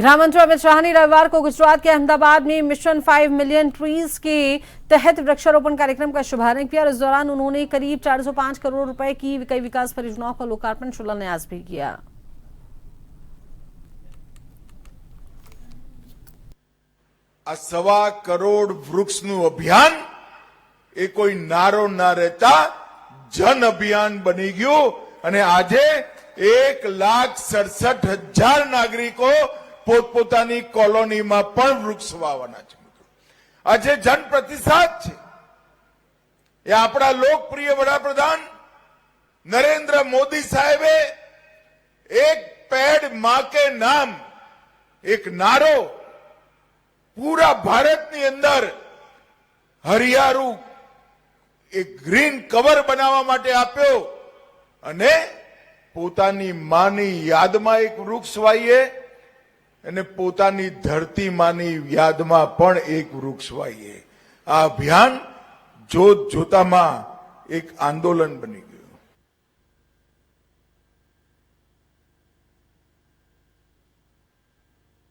गृह मंत्री अमित शाह ने रविवार को गुजरात के अहमदाबाद में मिशन 5 मिलियन ट्रीज के तहत वृक्षारोपण कार्यक्रम का शुभारंभ किया और इस दौरान उन्होंने करीब 405 करोड़ रुपए की कई विकास परियोजनाओं का लोकार्पण शिलान्यास भी किया। आ 1.25 करोड़ वृक्षનું અભિયાન એ કોઈ નારો ના રહેતા જન અભિયાન બની ગયું અને આજે 1,67,000 નાગરિકો પોતપોતાની કોલોનીમાં પણ વૃક્ષ વાવવાના છે। આજે જન પ્રતિસાદ છે એ આપણા લોકપ્રિય વડાપ્રધાન નરેન્દ્ર મોદી સાહેબે એક પેડ मां के नाम एक नारो पूरा भारतની અંદર હરિયાળું એક ગ્રીન કવર બનાવવા માટે આપ્યો અને પોતાની માની યાદમાં એક વૃક્ષ વાવીએ અને પોતાની ધરતી માની યાદમાં પણ એક વૃક્ષ વાવીએ। આ અભિયાન જોત જોતામાં એક આંદોલન બની ગયું।